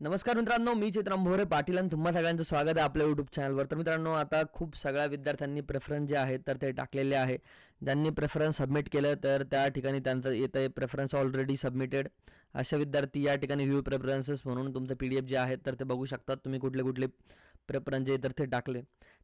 नमस्कार मित्रांनो, मी चित्राम भोरे पाटील आणि तुम्हा सगळ्यांचं स्वागत आहे आपल्या यूट्यूब चॅनलवर. तर मित्रांनो, आता खूप सगळ्या विद्यार्थ्यांनी प्रेफरन्स जे आहेत तर ते टाकलेले आहे. ज्यांनी प्रेफरन्स सबमिट केलं तर त्या ठिकाणी त्यांचं येतं आहे प्रेफरन्स ऑलरेडी सबमिटेड. अशा विद्यार्थी या ठिकाणी व्ह्यू प्रेफरन्सेस म्हणून तुमचं PDF जे आहे तर ते बघू शकतात तुम्ही कुठले कुठले प्रेफरन्स जे तर ते टाकले.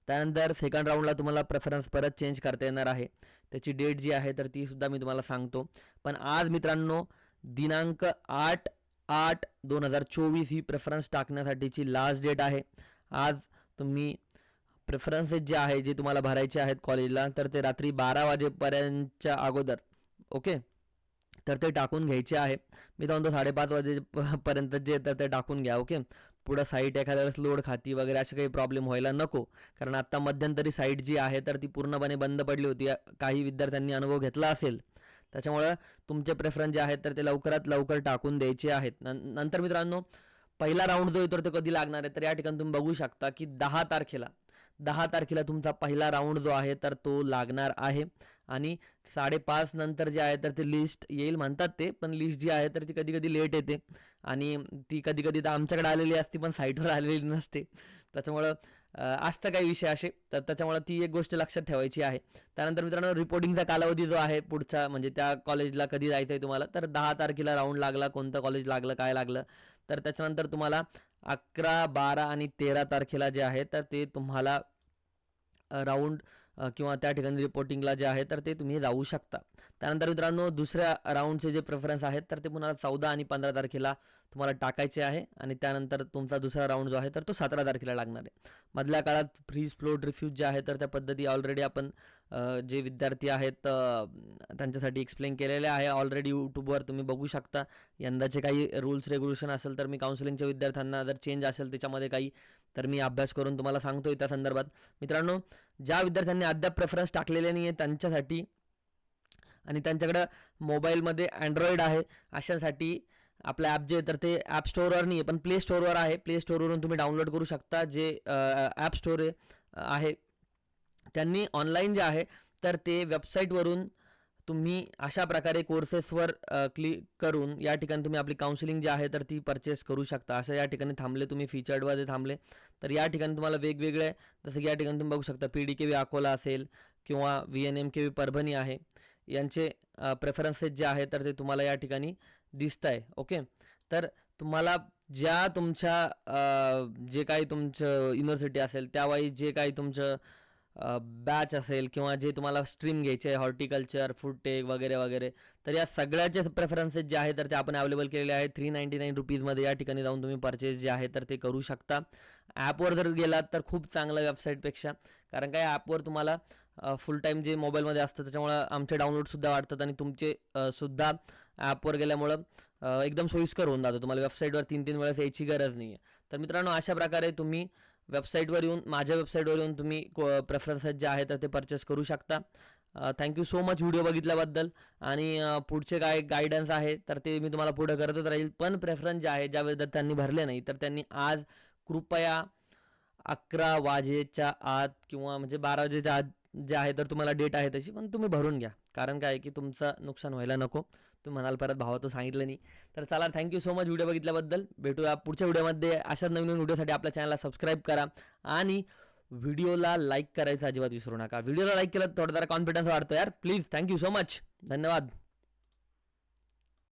त्यानंतर सेकंड राऊंडला तुम्हाला प्रेफरन्स परत चेंज करता येणार आहे. त्याची डेट जी आहे तर ती सुद्धा मी तुम्हाला सांगतो. पण आज मित्रांनो, दिनांक 8/8/2024 ही प्रेफरन्स टाकण्यासाठीची लास्ट डेट आहे. आज तुम्ही प्रेफरन्सेस जे आहे जे तुम्हाला भरायचे आहेत कॉलेजला तर ते रात्री 12 वाजेपर्यंतच्या अगोदर ओके तर ते टाकून घ्यायचे आहे. मी तर म्हणतो 5:30 वाजेपर्यंत जे तर ते टाकून घ्या. ओके, पुढं साईट एखाद्या वेळेस लोड खाती वगैरे असे काही प्रॉब्लेम व्हायला नको, कारण आत्ता मध्यंतरी साईट जी आहे तर ती पूर्णपणे बंद पडली होती. काही विद्यार्थ्यांनी अनुभव घेतला असेल, त्याच्यामुळं तुमचे प्रेफरन्स जे आहेत तर ते लवकरात लवकर टाकून द्यायचे आहेत. नंतर मित्रांनो, पहिला राऊंड जो येतो तो कधी लागणार आहे तर या ठिकाणी तुम्ही बघू शकता की 10 तारखेला तुमचा पहिला राऊंड जो आहे तर तो लागणार आहे. आणि 5:30 नंतर जे आहे तर ते लिस्ट येईल म्हणतात ते, पण लिस्ट जी आहे तर ती कधी कधी लेट येते आणि ती कधी कधी तर आमच्याकडे आलेली असते पण साईटवर आलेली नसते. त्याच्यामुळं असतं काही विषय असे, तर त्याच्यामुळं ती एक गोष्ट लक्षात ठेवायची आहे. त्यानंतर मित्रांनो, रिपोर्टिंगचा कालावधी जो आहे पुढचा, म्हणजे त्या कॉलेजला कधी जायचं आहे तुम्हाला, तर 10 तारखेला राऊंड लागला, कोणतं कॉलेज लागलं काय लागलं, तर त्याच्यानंतर तुम्हाला 11, 12 आणि 13 तारखेला जे आहे तर ते तुम्हाला राऊंड किंवा त्या ठिकाणी रिपोर्टिंगला जे आहे तर ते तुम्ही जाऊ शकता. त्यानंतर मित्रांनो, दुसऱ्या राऊंडचे जे प्रेफरन्स आहेत तर ते पुन्हा 14 आणि 15 तारखेला तुम्हाला टाकायचे आहे. आणि त्यानंतर तुमचा दुसरा राऊंड जो आहे तर तो 17 तारखेला लागणार आहे. मधल्या काळात फ्रीज फ्लोट रिफ्यूज जे आहे तर त्या पद्धती ऑलरेडी आपण जे विद्यार्थी आहेत त्यांच्यासाठी एक्सप्लेन केलेले आहे ऑलरेडी यूट्यूबवर, तुम्ही बघू शकता. यंदाचे काही रूल्स रेग्युलेशन असेल तर मी काउन्सिलिंगच्या विद्यार्थ्यांना जर चेंज असेल त्याच्यामध्ये काही, तर मी अभ्यास करून तुम्हाला सांगतोय त्या संदर्भात. मित्रांनो, ज्या विद्यार्थ्यांनी अद्याप प्रेफरन्स टाकलेले नाही आहे त्यांच्यासाठी आणि त्यांच्याकडं मोबाईलमध्ये अँड्रॉइड आहे अशासाठी आपलं ॲप जे तर ते ॲप स्टोअरवर नाही आहे पण प्ले स्टोअरवर आहे. प्ले स्टोअरवरून तुम्ही डाउनलोड करू शकता. जे ॲप स्टोअर आहे त्यांनी ऑनलाईन जे आहे तर ते वेबसाईटवरून तुम्ही अशा प्रकारे कोर्सेसवर क्लिक करून या ठिकाणी तुम्ही आपली काउन्सिलिंग जी आहे तर ती परचेस करू शकता. असं या ठिकाणी थांबले तुम्ही फीचर्डमध्ये थांबले तर या ठिकाणी तुम्हाला वेगवेगळे, जसं की या ठिकाणी तुम्ही बघू शकता PDKV अकोला असेल किंवा VNMKV परभणी आहे, यांचे प्रेफरन्सेस जे आहे तर ते तुम्हाला या ठिकाणी दिसत आहे. ओके, तर तुम्हाला ज्या तुमच्या जे काही तुमचं युनिव्हर्सिटी असेल त्यावाईज जे काही तुमचं बॅच असेल किंवा जे तुम्हाला स्ट्रीम घ्यायचे आहे, हॉर्टिकल्चर, फूड टेक वगैरे वगैरे, तर या सगळ्याचे प्रेफरन्सेस जे आहे तर ते आपण अवेलेबल केलेले आहेत. 399 रुपीजमध्ये या ठिकाणी जाऊन तुम्ही परचेस जे आहे तर ते करू शकता. ॲपवर जर गेलात तर खूप चांगलं वेबसाईटपेक्षा, कारण काय ॲपवर तुम्हाला फुल टाईम जे मोबाईलमध्ये असतं त्याच्यामुळं आमचे डाउनलोडसुद्धा वाढतात आणि तुमचे सुद्धा ॲपवर गेल्यामुळं एकदम सोयीस्कर होऊन जातं. तुम्हाला वेबसाईटवर 3-3 वेळेस यायची गरज नाही आहे. तर मित्रांनो, अशा प्रकारे तुम्ही वेबसाईटवर येऊन, माझ्या वेबसाईटवर येऊन तुम्ही प्रेफरन्सेस जे आहेत तर ते परचेस करू शकता. थँक्यू सो मच व्हिडिओ बघितल्याबद्दल. आणि पुढचे काय गायडन्स आहे तर ते मी तुम्हाला पुढे करतच राहील. पण प्रेफरन्स जे आहे ज्या विद्यार्थ्यांनी भरले नाही तर त्यांनी आज कृपया 11 वाजेच्या आत किंवा म्हणजे 12 वाजेच्या आत जे आहे तर तुम्हाला डेट आहे तशी, पण तुम्ही भरून घ्या. कारण काय की तुमचं नुकसान व्हायला नको. तुम्ही म्हणाल परत भावाचं सांगितलं नाही. तर चला, थँक्यू सो मच व्हिडिओ बघितल्याबद्दल. भेटूया पुढच्या व्हिडिओमध्ये. अशा नवीन व्हिडिओसाठी आपल्या चॅनलला सबस्क्राईब करा आणि व्हिडिओला लाईक करायचं अजिबात विसरू नका. व्हिडिओला लाईक केलं थोडा जरा कॉन्फिडन्स वाढतो यार, प्लीज. थँक्यू सो मच, धन्यवाद.